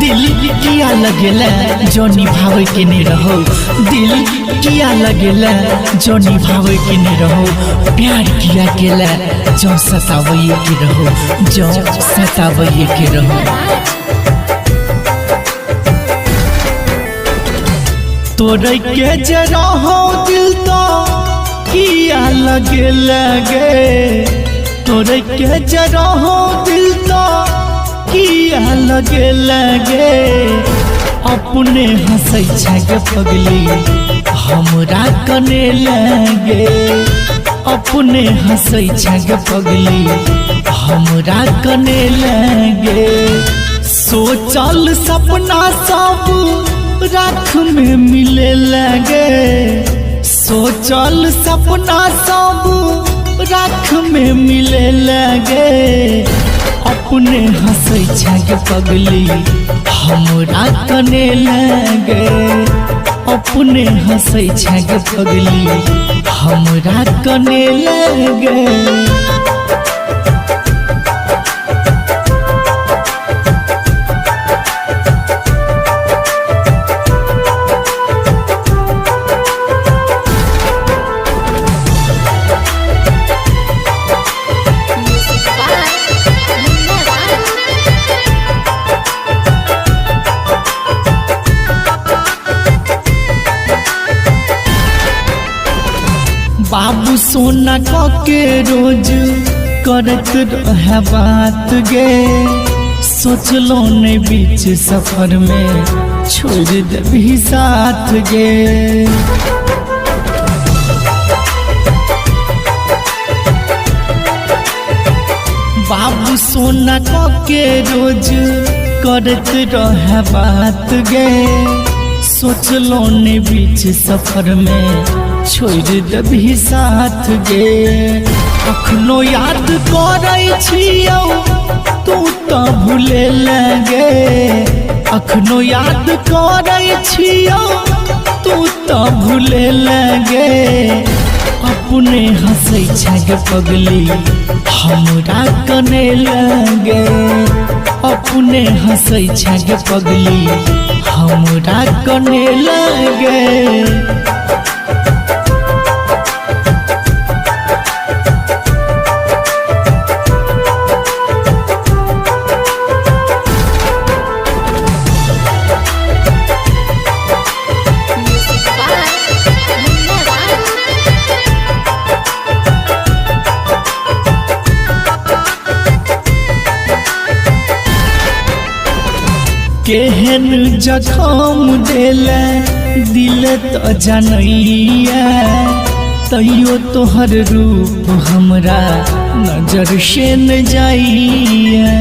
दिल किया लगेला जो निभावे के नहीं रहो, दिल किया लगेला जो निभावे के नहीं रहो, प्यार किया केला जो सतावे के रहो, जो सतावे के रहो। तोरे के जरा हो दिल तो किया लगे तोरे के जरा हो दिल तो किया लगे अपने हंसै छे पगली हमरा कने लगे, अपने हंसै छे पगली हमरा कने लगे। सोचल सपना सब राख में मिले लगे, सोचल सपना सब राख में मिले लगे अपने हंसै छे पगली हमरा कने लगे, अपने हंसै छे पगली हमरा कने लगे। बाबू सोना के रोज करत रहे बात गे, सोचलो ने बीच सफर में छोड़ देबी साथ गे। बाबू सोना के रोज करत रहे बात गे, सोचलो ने बीच सफर में छोड़ देबी साथ गे। अखनो याद करै छियौ तू तो भूले लगे, अखनो याद करै छियौ तू तो भूले लगे अपने हंसै छे पगली हमरा कने लगे, अपने हंसै छे पगली हमरा कने लगे। केहन जखम देले दिल तो जानैया, तैयो तोहर रूप हमरा नजर से न जाइया।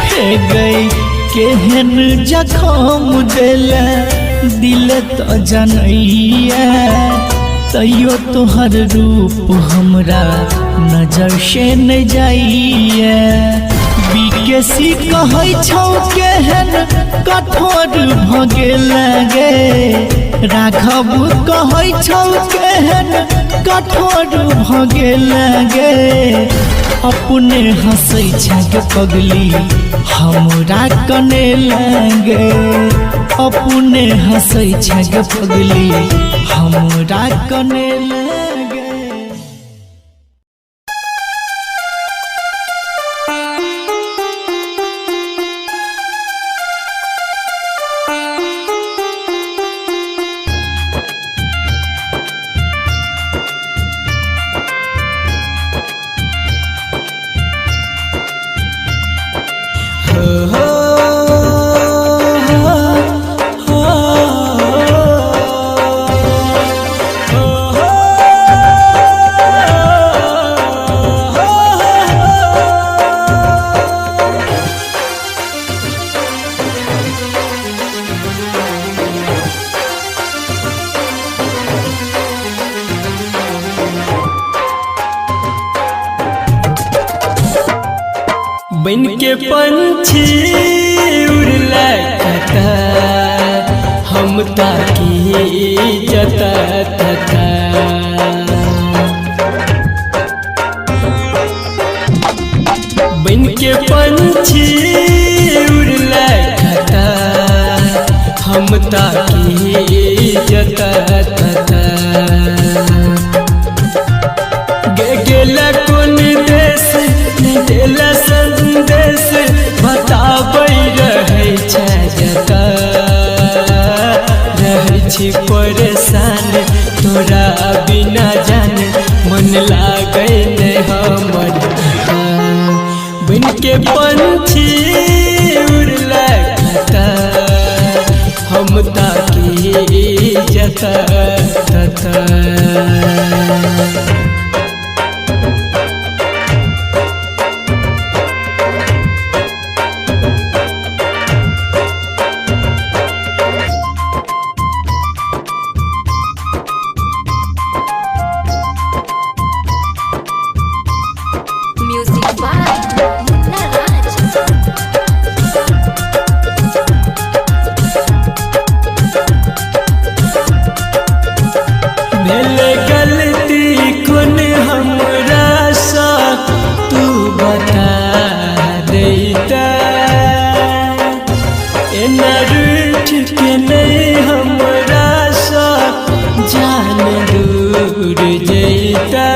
हे गई केहन जखम देले दिल तो जानैया, तैयो तोहर रूप हमरा नजर से न जाइए। बीकेसी कहै छौ केहन कठोर भगे लगे, राघव कहै छौ केहन कठोर भगे लगे अपने हंसै छे पगली हमरा कने लगे, अपने हंसै छे पगली हमरा कने लगे। बन के पंछी उड़ला कता हम ताकी जता तता बन के पंछी उड़ला कता हम ताकी जता तता गेला कोन देश देला संदेश बताबै रहै छै जता रहै छी परेशान तोरा बिना जान मन लागै नै हमर बन के पंछी उड़ला कता हम ताकी जता तता Music by Munna Raj. भेल गलती कोन हमरा सा तू बता देता एना रूठ के नहीं हमरा सा जान दूर जैता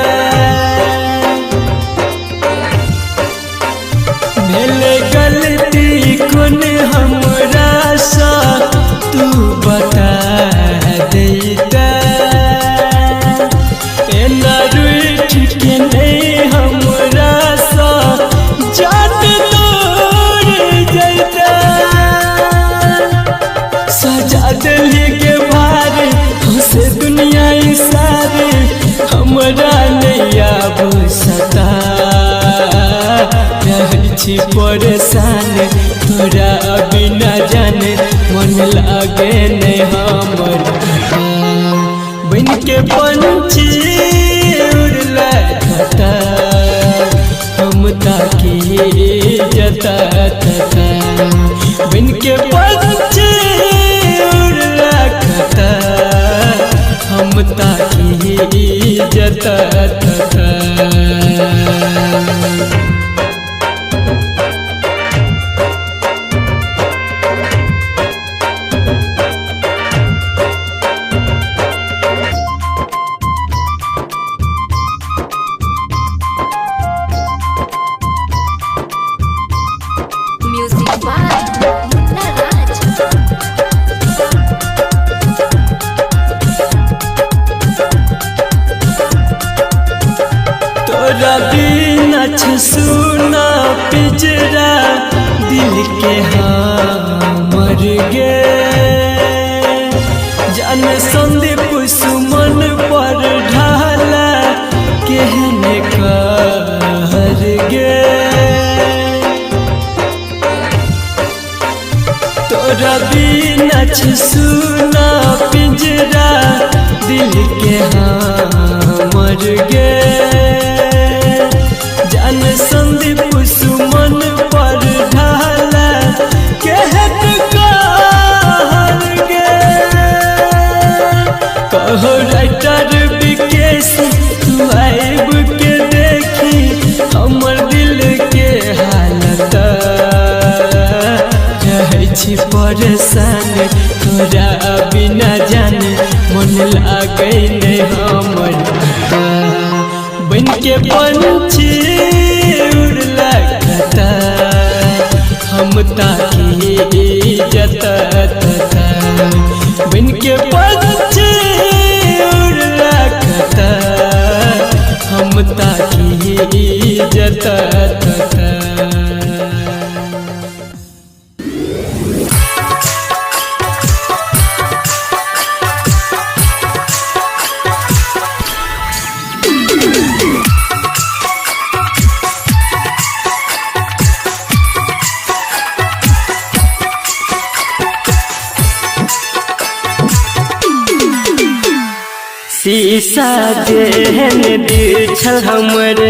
भेल गलती कोन हमरा सा तू बता देता एना रूठ के नहीं हमरा सा जान दूर जैता सजा दिली के भार हंसे दुनिया सारे हमरा नहीं आब सता रहै छी परेशान तोरा बिना जाने मन लागे नहीं हमर बन के पंछी उड़ला कता हम ताकी जता तता बन के पंछी उड़ला कता हम ताकी जता तता Music by Munna Raj. तोरा बिना छ सुना पिजरा दिल के मर गे जान संदीप सुमन पर ढाला कहने कहर गे तोरा बिना छ सुना पिंजरा दिल के मर गे जान संदीप सुमन पर ढाला कहत कहर गे कहो राइटर विकेश तू आइब के देखी हमर दिल के हालत रहै छी परेशान तोरा बिना जाने मन लागै नहीं हमर बन के पंछी उड़ला कता हम ताकी जता तता बन के पंछी उड़ला कता हम ताकी जता तता शीशा जेहन दिल छल हमर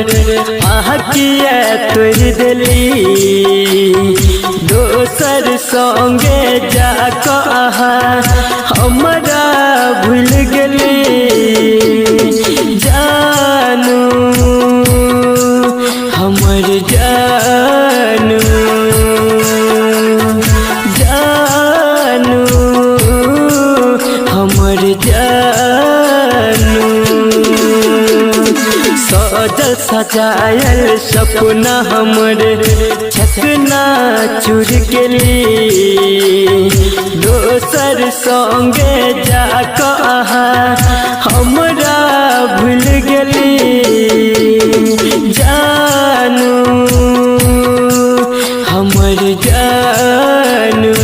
आकिया तोड़ देली दोसर संगे जाकऽ हमरा भूल गेली जानू हमर जान सजल सजायल सपना हमरे छकना चूर गेली दोसर संगे जाके हमरा भूल गेली जानू हमर जानू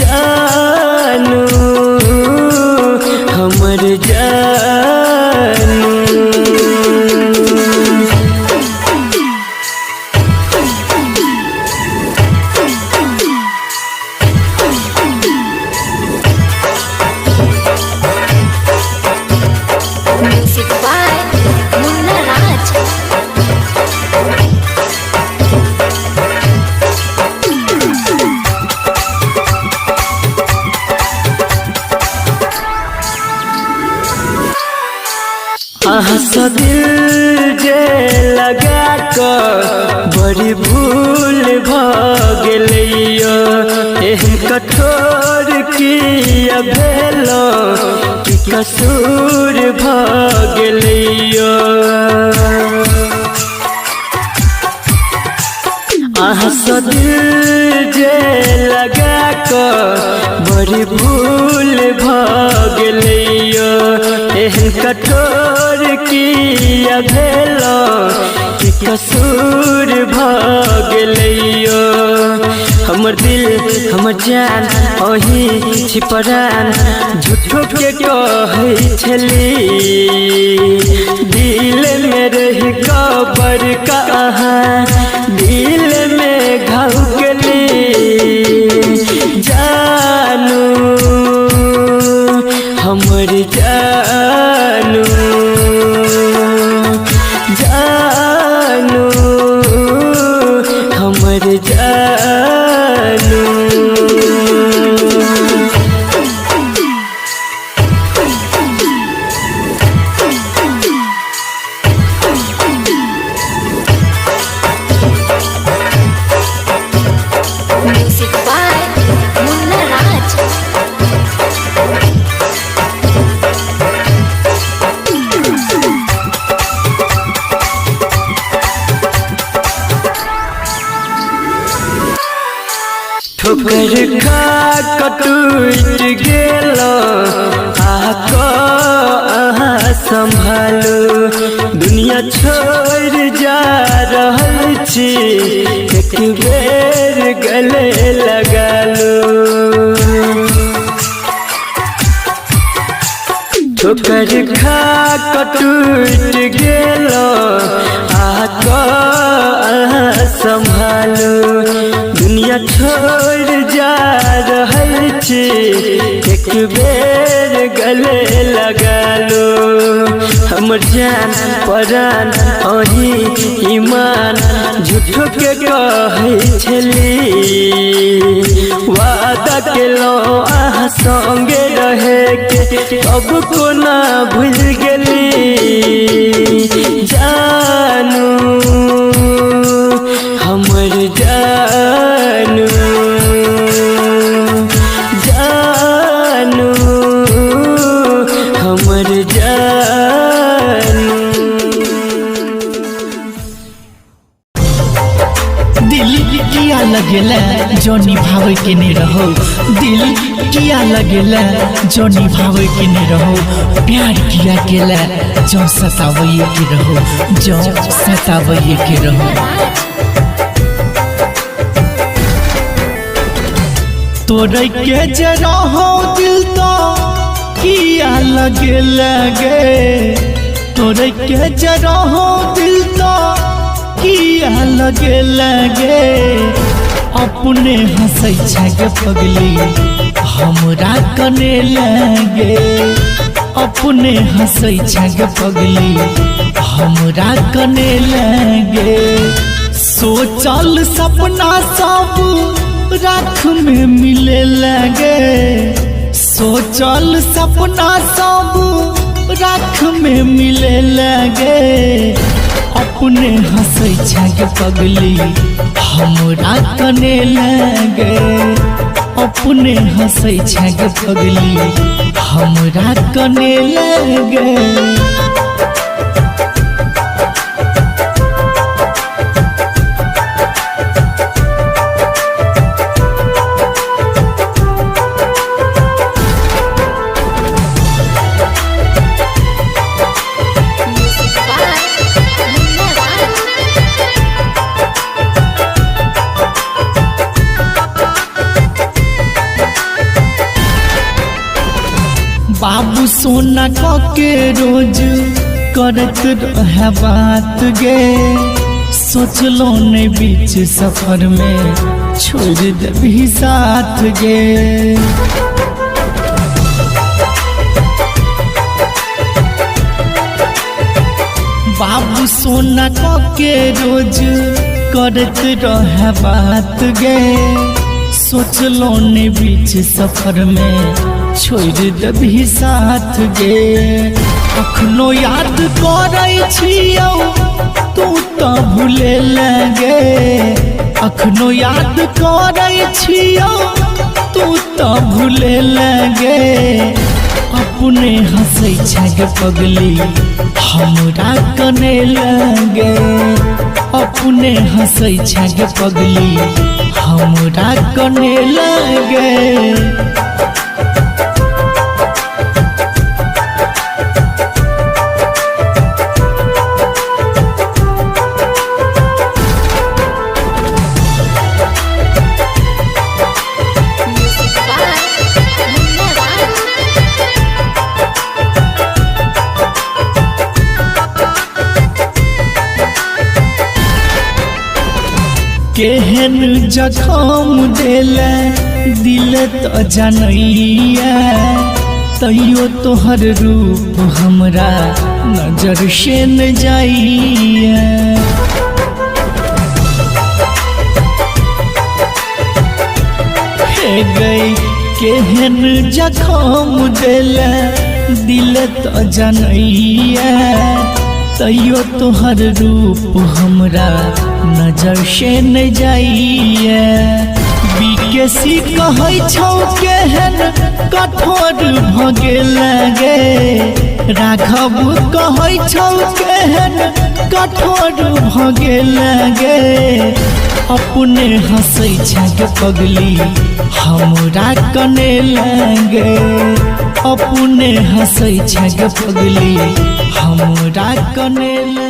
जानू हमर जानू Music by Munna Raj. आहा दिल जे लगा कर बड़ी भूल भगलियो एहन कठोर किया भेलो कि कसूर भगलियो आहा दिल जे लगा कर बड़ी भूल भगलियो एहन कठोर किया भेलो कि कसूर भगलियो हमर दिल हमर जान अही छिपरान झूठो के कहै छली दिल में रह कबर कहाँ दिल में घाव गेली जानू हमर जानू जानू हमर जानू Music by Munna Raj. ठोकर खा कटूट गेलो आको अहाँ संभालो दुनिया छोड़ जा रहल छी एक बेर गले लगा लो ठोकर खा कटूट गेलो आको अहाँ संभालो दुनिया छोड़ जा रहल छी एक बेर गले लगा लो हमर जान परान अही ईमान झूठो के कहै छली वादा केलो अहाँ संगे रहे के अब कोना भूल गेली जानू हमर जानू जानू हमर जानू दिल किया लगेला जो निभावे के नहीं रहो दिल किया लगेला जो निभावे के नहीं रहो प्यार किया केला जो सतावे के रहो जो सतावे के रहो तोरे के जरा हो दिल तो किया लगे तोरे के जरा हो दिल तो किया लगे अपने हंसै छे पगली हमरा कने लगे अपने हंसै छे पगली हमरा कने लगे सोचल सपना सब राख में मिले लगे सोचल सपना सब राख में मिले लगे अपने हंसै छे पगली हमरा कने लगे अपने हंसै छे पगली हमरा कने लगे बाबू सोना के रोज करत रहे बात गे, सोचलो ने बीच सफर में छोड़ देबी साथ गे। बाबू सोना के रोज करत रहे बात गे, सोचलो ने बीच सफर में छोड़ देबी साथ गे। अखनो याद करै छियौ तू तो भूले लगे, अखनो याद करै छियौ तू तो भूले लगे। अपने हंसै छे पगली हमरा कने लगे, अपने हंसै छे पगली हमरा कने लगे। केहन जखम देले दिल तो जनैया, तैयो तोहर रूप हमरा नजर से न जाइया। हे गई केहन जखम देले दिल तो जनैया, तैयो तोहर रूप हमरा नजर से न जाइए। बीकेसी कहै छौ केहन कठोर भगे लगे, राघव कहै छौ केहन कठोर भगे लगे। अपने हंसै छे पगली हमरा कने लगे, अपने हंसै छे पगली हमरा कने लगे।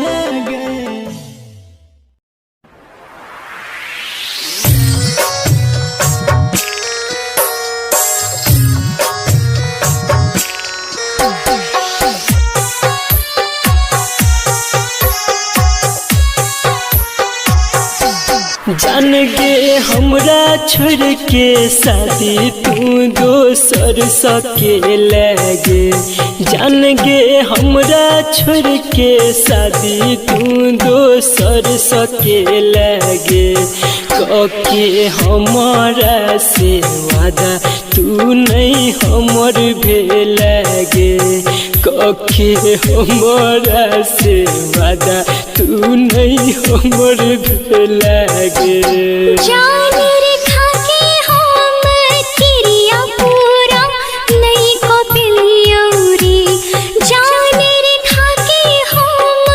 जान गे हमरा छोड़ के शादी तू दोसर सके लगे, जान गे हमरा छोड़ के शादी तू दोसर सके लगे। कके हमारा से वादा तू नहीं हमर भेलगे, कके हमारा से वादा तू नहीं हमर भेलगे। जान रेखा के हम किरिया पूरा नहीं को पिलियौरी, जान रेखा के हम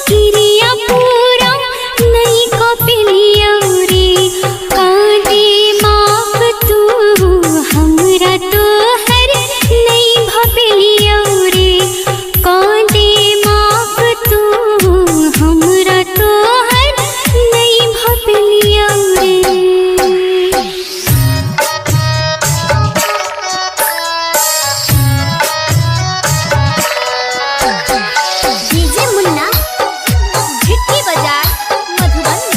किरिया पूरा नहीं को पिलियौरी। कांदे माफ तू हमरा तो हर नहीं भपिलियौरी, कांदे माफ तू हमरा तो हर नहीं भपिलियौरी। डीजे मुन्ना झिटकी बाजार मधुबनी।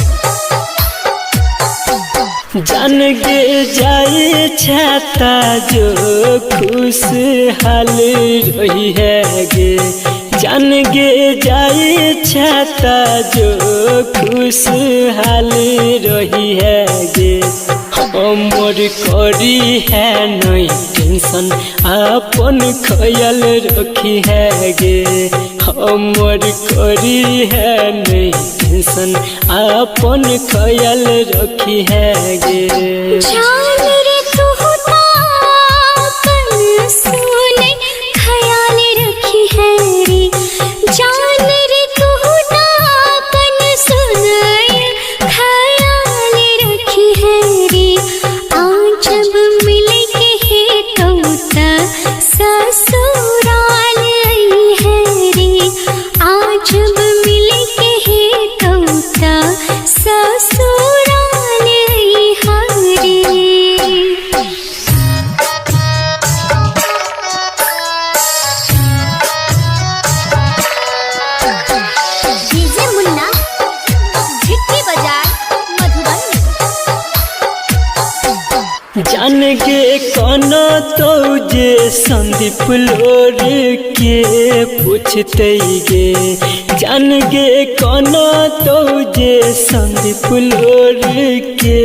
जान गे जाए छाता जो खुशहाल रही है गे, जान गे जाए छाता जो खुशहाल रही है गे। हमर करी है नहीं टेंशन अपन ख्याल रखी है गे, हमर करी है नहीं टेंशन अपन ख्याल रखी है गे। जान रे तू ताकन सुने ख्याल रखी है रे, जान रे तू ताकन सुने ख्याल रखी है रे। आज जब मिले के है कौता ससुराल आई है रे, आज जब मिले के है कौता ससुराल आई है रे। डीजे मुन्ना झिटकी बाजार मधुबनी। जान के कौन तो जे संदीप लोर के पूछते गे, जान गे कौन तो जे संदीप लोर के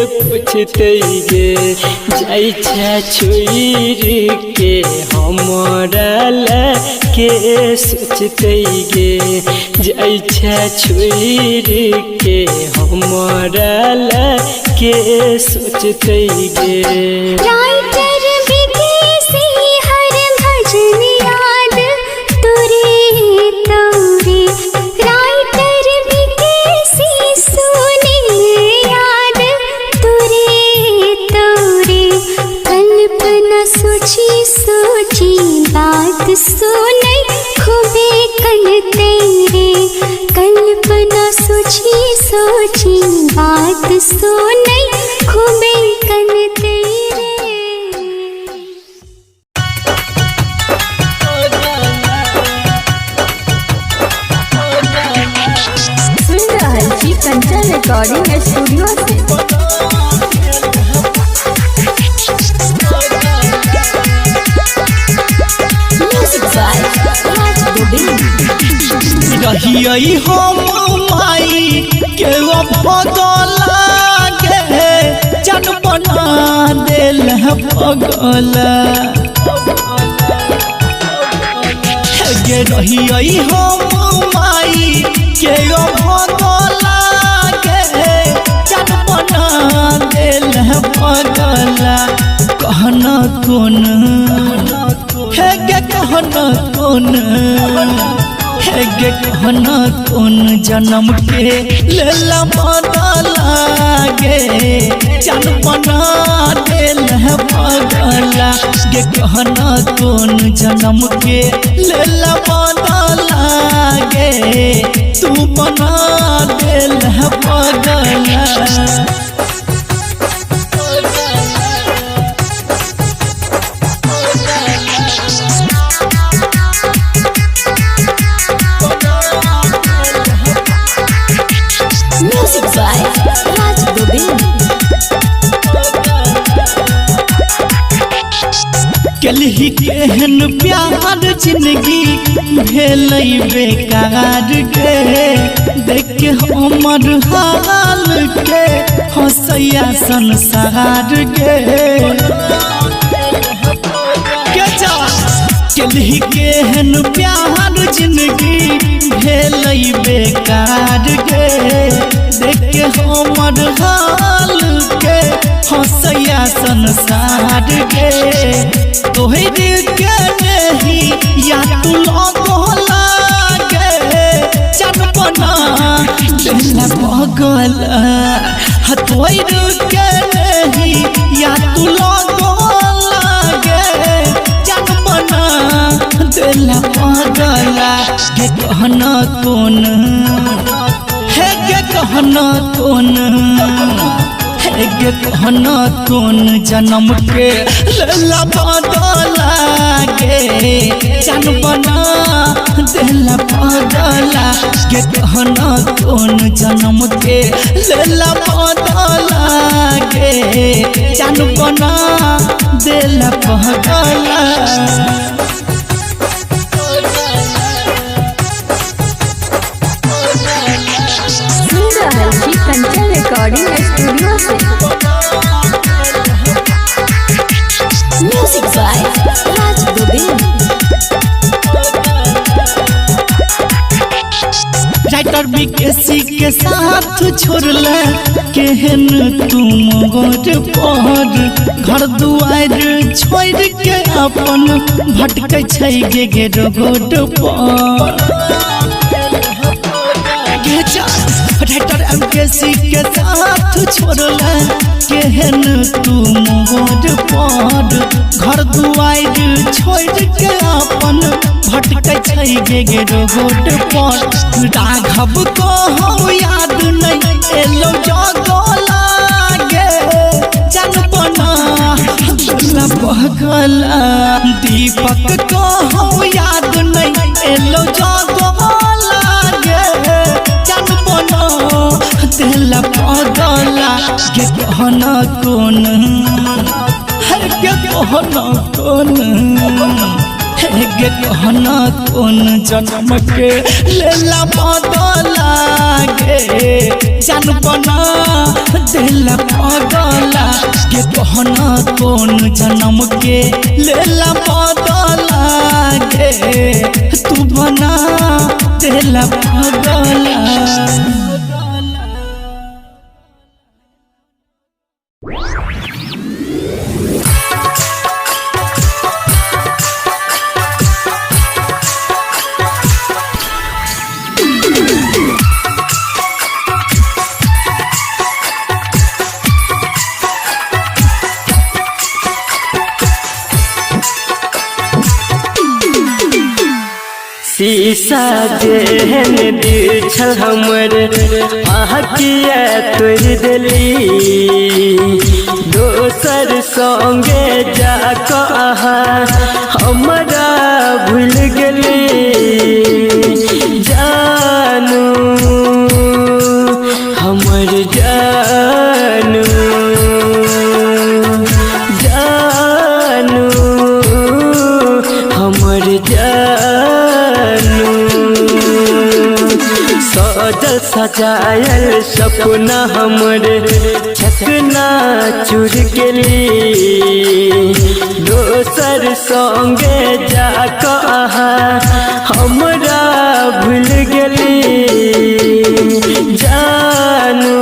पूछते गे, जाई छा छोड़ के हमारा के सोचते गे, जाई छा छोड़ के हमारा के सोचते गे। राइटर विदेशी हर भजन याद तुरे तोरे, राइटर विदेशी सुने याद तुरे तोरे, कल्पना सोची सोची बात सुने खूबे कल तेरे, कल्पना सोची सोची बात सुने खूबे कल तेरे। सुन रहल छी कंचन रिकॉर्डिंग स्टूडियो से। Music by Raj Govind. रहियई हम माई के भगला गे, जन बना दिल पगला गे, रहियई हम माई के भगला गे, जन बना दिल पगला। कहना कौन है गे, कहना कौन है गे, कहना कौन जन्म के लेला बदला गे, जन बना दिल पगला गे, कहना कौन जन्म के लेला बदला गे, तू बना दिल पगला। Music by Raj Govind. कलही केहन प्यार जिंदगी भेलै बेकार गे, देख के हमर हाल के हंसैया संसार गे। कलही केहन प्यार जिंदगी भेलै बेकार गे, देख के हमर हाल के हंसैया संसार गे। तोहरे के नहीं या तू लगला गे, जन बना दिल पगला, तोहरे के नहीं या तू लगला गे, जन बना दिल पगला गे। कहना कौन है गे, कहना कौन है गे, कहना कौन जन्म के लेला बदला गे, जन बना दिल पगला गे। कहना कौन जन्म के लेला बदला गे, जन बना दिल पगला। सुन रहल छी कंचन रिकॉर्डिंग स्टूडियो से। Music by Raj Govind. Writer विकेसी के साथ छोड़ला केहन तुम गोर पर, घर दुआर छोड़ के अपन भटकै छै गे रोड पर। राइटर एमकेसी के साथ छोड़ला केहन तुम गोर पर, घर दुआर छोड़ के अपन भटकै छै गे रोड पर। राघव को हम याद नहीं एलो जगला गे, जन बना दिल पगला। दीपक को हम याद नहीं एलो जगला गे, के कहना कौन है के कहना कौन है के कहना कौन जन्म के लेला बदला गे जान बना दिला पगला के कहना कौन जन्म के लेला बदला गे तू बना दिला पगला। शीशा जेहन दिल छल हमर आँखिया तोड़ दिली दोसर संगे जाकऽ हमरा भूल गेली जानू हमर जानू जानू हमर जानू सजल सजायल सपना हमर चकना चूर गेली दोसर संगे जाकऽ हमरा भूल गेली जानू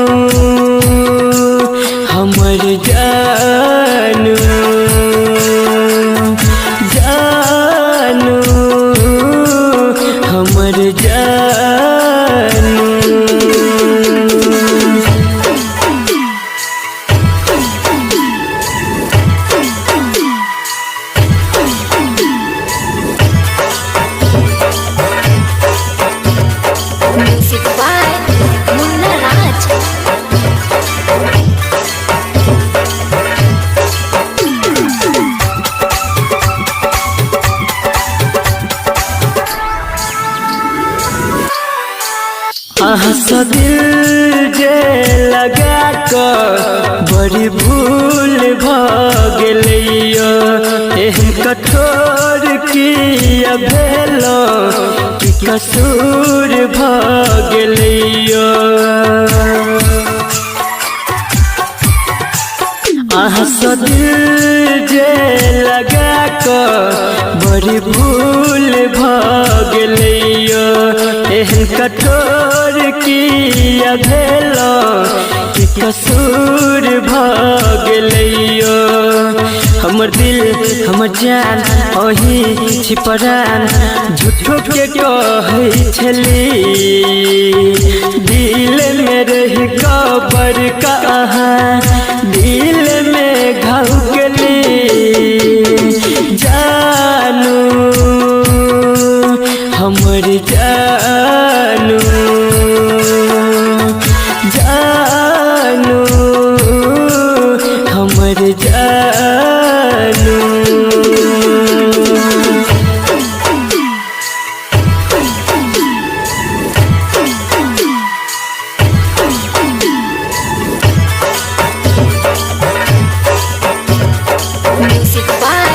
हमर जानू जानू हमर जानू। Music by Munna Raj. दिल जे लगा कर बड़ी भूल भगलियो एहन कठोर किया भेलो कि कसूर भगलियो दिल जे लगा कर बड़ी भूल भगलियो एहन कठोर किया भेलो कि कसूर भगलियो हमर दिल हमर जान अही छिपरान झूठो के कहै छली दिल में रह कबर कहाँ दिल में घाव गेली जानू हमर जानू जानू हमर जानू। Music by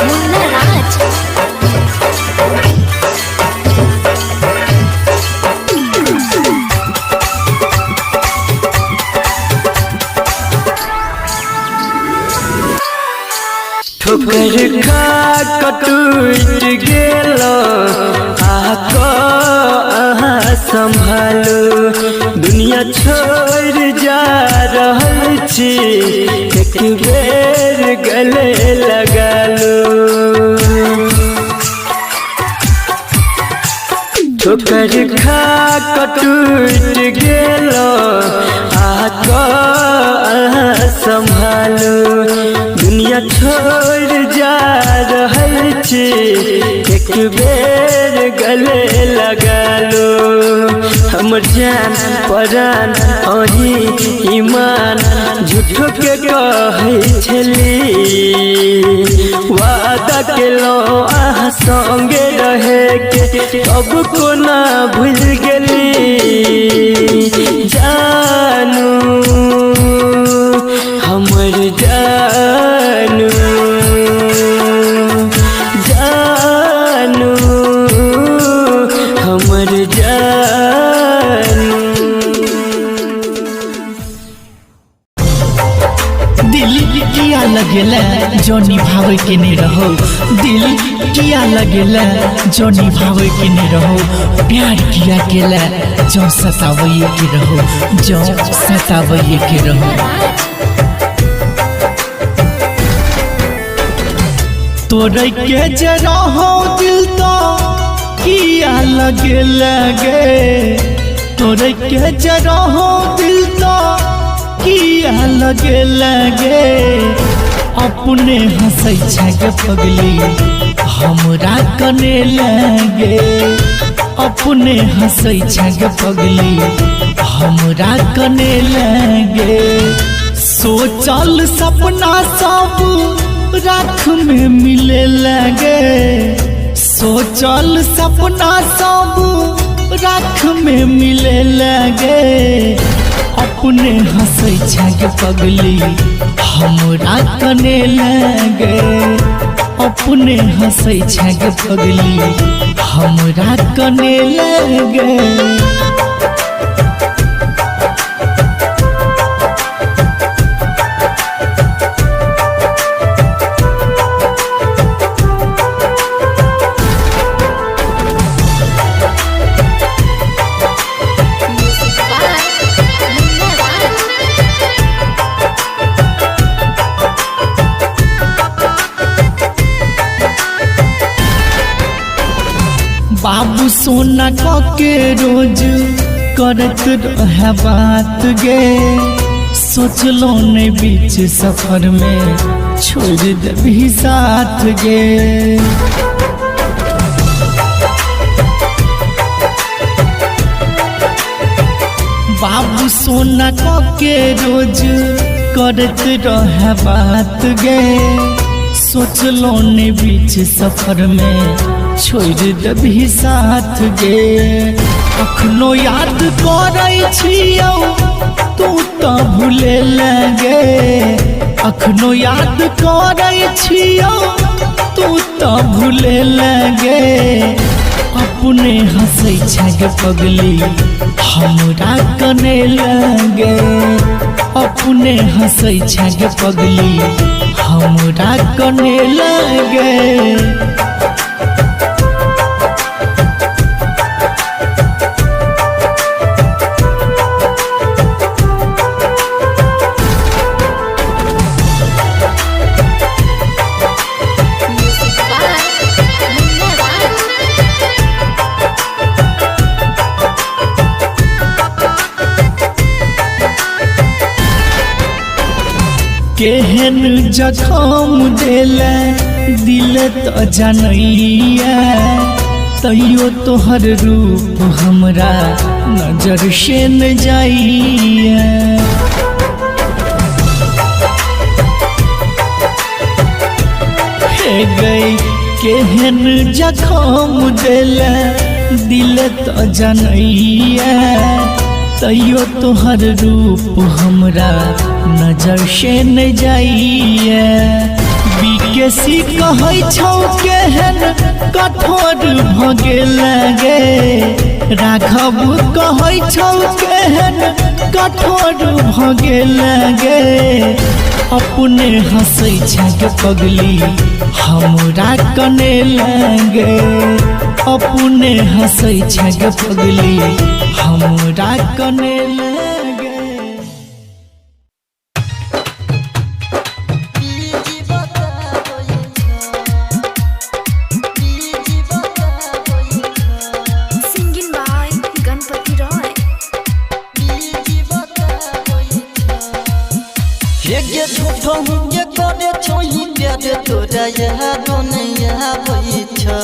Munna Raj. ठोकर खा कटूट गेलो आको अहाँ संभालो दुनिया छोड़ जा रहल छी एक बेर गले लगा लो ठोकर खा कटूट गेलो आको अहाँ संभालो दुनिया छोड़ जा रहल छी एक बेर गले लगा लो हमर जान परान अही ईमान झूठो के कहै छली वादा केलो अहाँ संगे रहे के अब कोना भूल गेली जानू जो निभावे के नहीं रहो दिल किया लगेला जो निभावे के नहीं रहो प्यार किया केला जो सतावे के रहो जो सतावे के रहो तोरे के जरा हो दिल तो किया लगे तोरे के जरा हो दिल तो किया लगे अपने हंसै छे पगली हमरा कने लगे अपने हंसै छे पगली हमरा कने लगे सोचल सपना सब राख में मिले लगे सोचल सपना सब राख में मिले लगे अपने हंसै छे पगली हमरा कने लगे अपने हंसै छे पगली हमरा कने लगे बाबू सोना के रोज करत रहे बात गे सोचलो ने बीच सफर में छोड़ देबी साथ गे बाबू सोना के रोज करत रहे बात गे सोचलो ने बीच सफर में छोड़ देबी साथ गे अखनो याद करै छियौ तू तो भूले लगे अखनो याद करै छियौ तू तो भूले लगे अपने हंसै छे पगली हमरा कने लगे अपने हंसै छे पगली हमरा कने लगे केहन जखम देले दिल तो जनैया तैयो तोहर रूप हमरा नजर से न जाइया हे गई केहन जखम देले दिल तो जनैया तैयो तोहर रूप हमरा नजर से न जाइए बीकेसी कहै छौ केहन कठोर भगे लगे राघव कहै छौ केहन कठोर भगे लगे अपने हंसै छे पगली हमरा कने लगे अपने हंसै छे पगली हमरा कने लगे Singing by Ganpati Roy. ये झूठो ये करे छोई प्यार तोरा याद नहीं आबै छ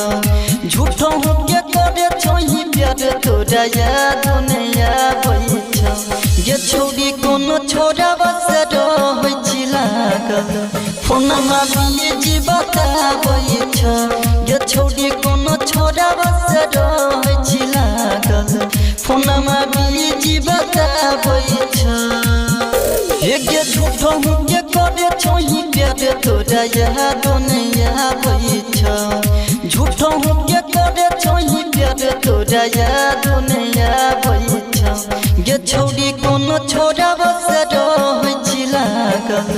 झूठो ये करे छोई प्यार तोरा याद नहीं आबै छ ये छोरी कोनो छोरा बस रहै छी लागल फोन मारिए जी बताबै छ ये छोरी कोनो छोरा बस रहै छी लागल फोन मारिए जी बताबै छ ये झूठो ये करे छोई प्यार तोरा याद नहीं आबै छ झूठो ये करे छोई प्यार तोरा याद नहीं आबै छ ये छोरी कोनो छोरा बस रहै छी लागल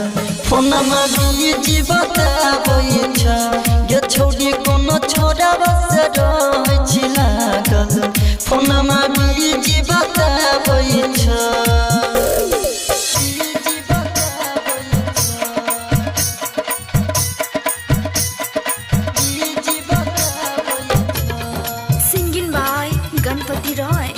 फोनमा बीजी बताबै छ गे छोड़ी कोनो छोरा बस रहै छी लागल फोनमा बीजी बताबै छ Singing by Ganpati Roy.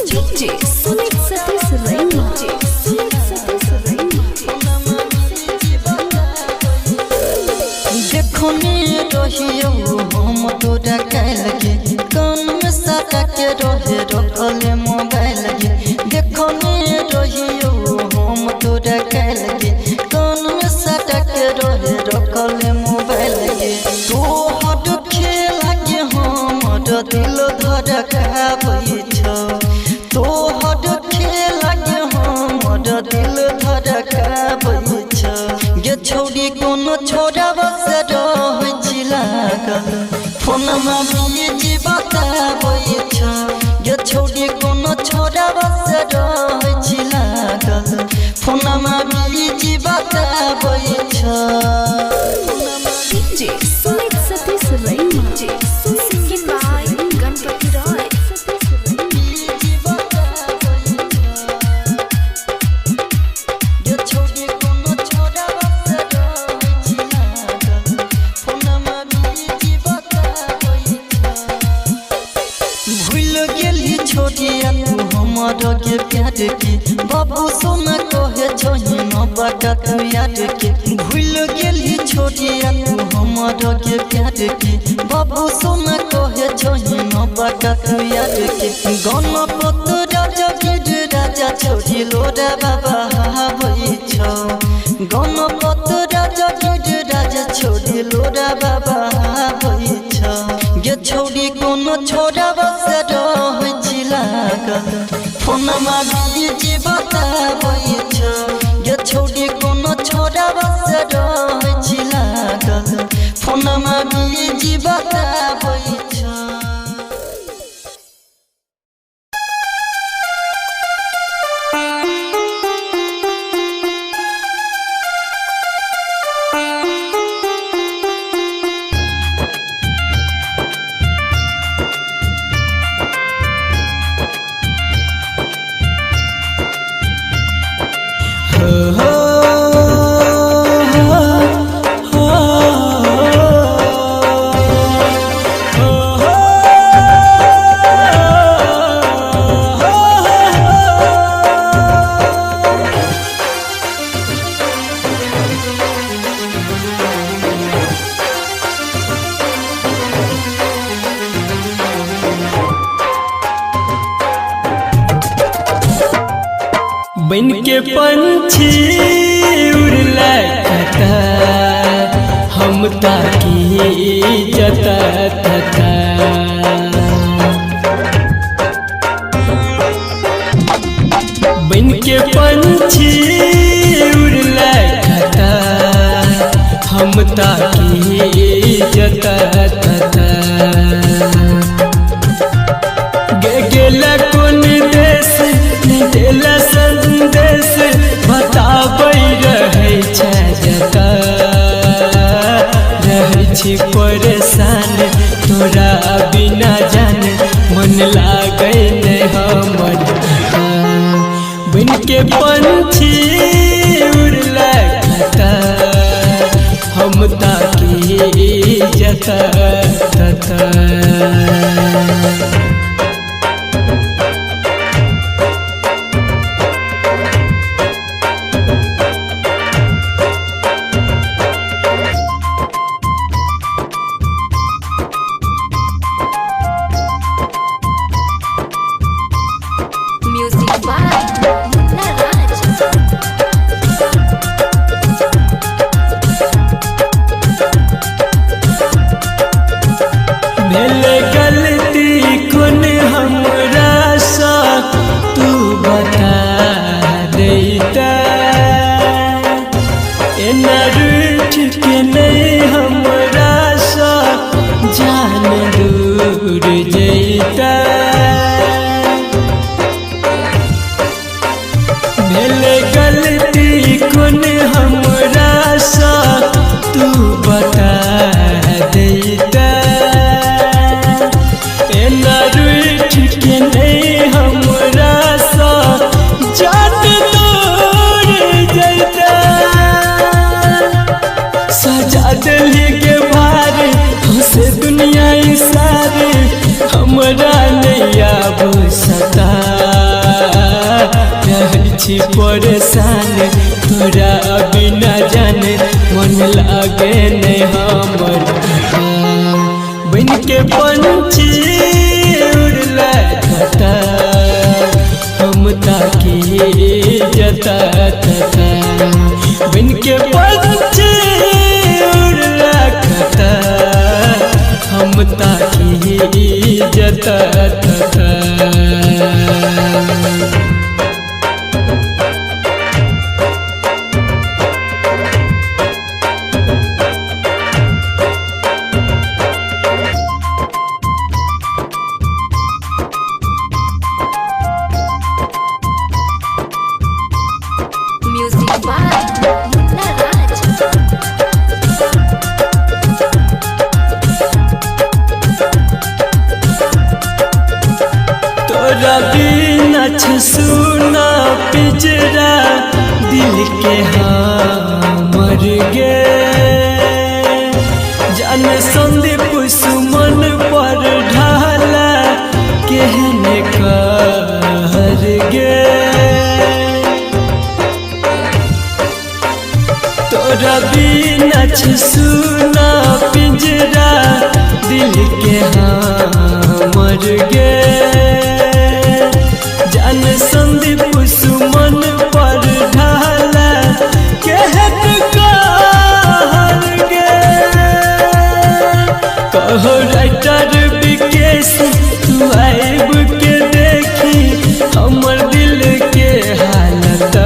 DJ Sumit Satish Raina. Sumit Satish Raina. देखो ने रहियो हम तोरा काल के कान में साटा के रहे रखले मोबाइल के देखो ने रहियो हम तोरा काल के कान में साटा के रहे रखले मोबाइल के तो हट खेला के हमर दिल धड़काबै छ तो हट खेला के हमर दिल धड़काबै छ गे छोड़ी कोनो छोरा बस रहै छी लागल फोनमा बीजी बताबै छ गे छोड़ी कोनो छोरा बस रहै छी लागल फोनमा बीजी बताबै छ DJ Sumit Satish Raina. Singing by Ganpati Roy. के प्यार के बाबू सोना कहे छोही न बका तू याद के भूल गेली छोटिया तू हमर के प्यार के बाबू सोना कहे छोही न बका तू याद के गणपत राजा गिर राजा छोड़ी लोरा बाबा हाबै छ गणपत राजा गिर राजा छोड़ी लोरा बाबा हाबै छ गे छोड़ी कोनो छोरा बस रहै छी लागल फोनमा बीजी बताबै छ गे छोड़ी कोनो छोरा बस रहै छी लागल फोनमा बीजी बताबै छ बन के पंछी उड़ला कता हम ताकी जता तता बन के पंछी उड़ला कता हम ताकी जता तता गेला कोन देश देला संदेश बताबै रहै छै जता रहै छी परेशान तोरा बिना जान मन लागै नै हमर बन के पंछी उड़ला कता हम ताकी जता तता Music by Munna Raj. सारे हमरा नैया बुसता रहै छी परेशान तोरा बिना जाने मन लागे नहीं हमर बन के पंछी उड़ला था हम ताकि जता था बन के पंछी उड़ला था हम ताकि जता था Music by Munna Raj. तोरा बिना सुना पिजरा दिल के मर गे जान संदीप सुमन पर ढाला कहने कर गे तोरा बिना सुना पिंजरा दिल के मर गे जान संदीप सुमन पर ढाला कहत कर गे कहो राइटर विकेश तू आइब के देखी हमर दिल के हालत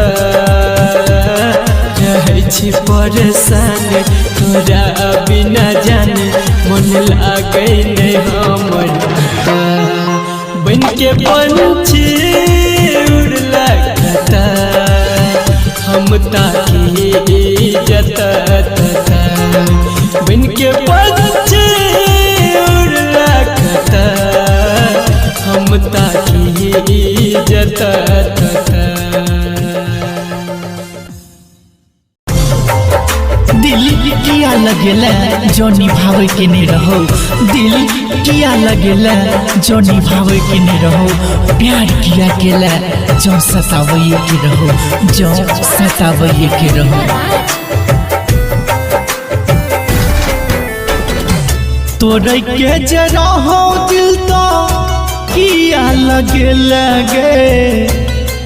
रहै छी परेशान तोरा बिना जाने मन लागे नहीं हमर बन के पंछी उड़ला था हम ताकि जता था बन के पंछी उड़ला था हम ताकि जता था दिल किया लगेला जो निभावे के नहीं रहो दिल किया लगेला जो निभावे के नहीं रहो प्यार किया केला जो सतावे के रहो जो सतावे के रहो तोरे के जरा हो दिल तो किया लगे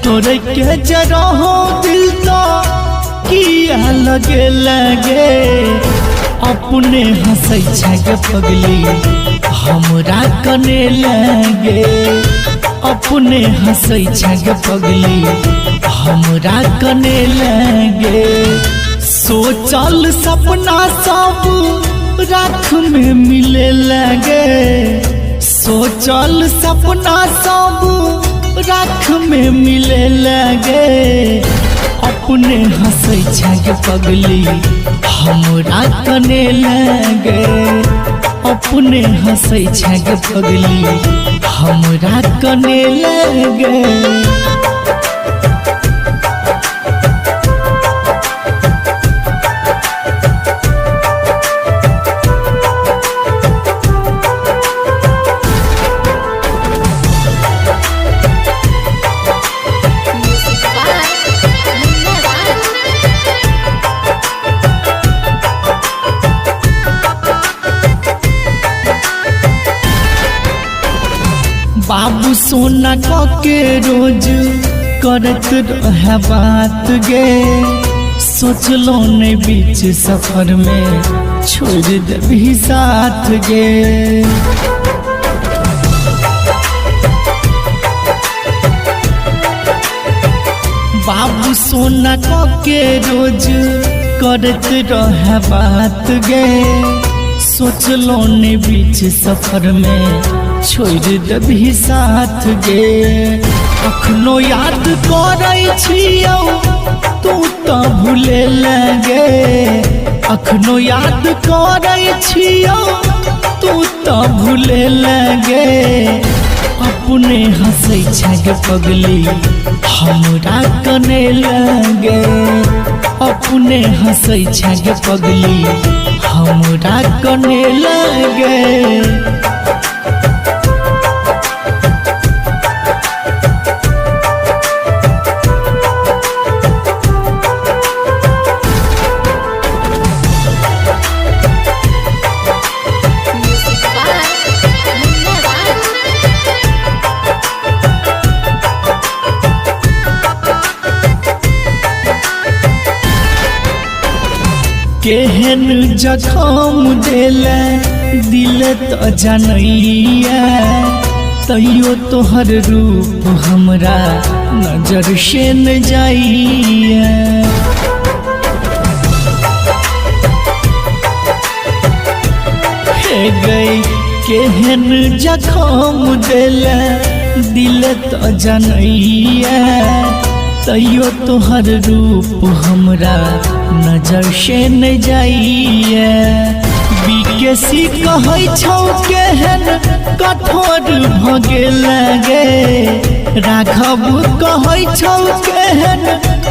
तोरे के जरा हो दिल तो किया लगे अपने हंसै छे पगली हमरा कने लगे अपने हंसै छे पगली हमरा कने लगे सोचल सपना सब राख में मिले लगे सोचल सपना सब राख में मिले लगे अपने हंसै छे पगली हमरा कने लगे अपने हंसै छे पगली हमरा कने लगे Music by Munna Raj. बाबू सोना के रोज करत रहे बात गे सोचलो ने बीच सफर में छोड़ देबी साथ गे बाबू सोना के रोज करत रहे बात गे सोचलो ने बीच सफर में छोड़ देबी साथ गे अखनो याद करै छियौ तू तो भूले लगे अखनो याद करै छियौ तू तो भूले लगे अपने हंसै छै पगली हमरा कने लगे अपने हंसै छे पगली हमरा कने लगे। Music by Munna Raj. केहन जखम देले दिल तो जनैया, तैयो तोहर रूप हमरा नजर से न जाइया। हे गई केहन जखम देले दिल तो जनैया, तैयो तोहर रूप हमरा नजर से न जाइए। बीकेसी कहै छौ केहन कठोर भगे लगे, राघव कहै छौ केहन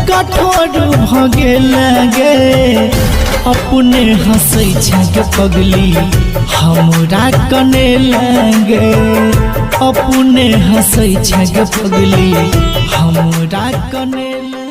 कठोर भगे लगे। अपने हंसै छे पगली हमरा कने लगे, अपने हंसै छे पगली हमरा कने लगे।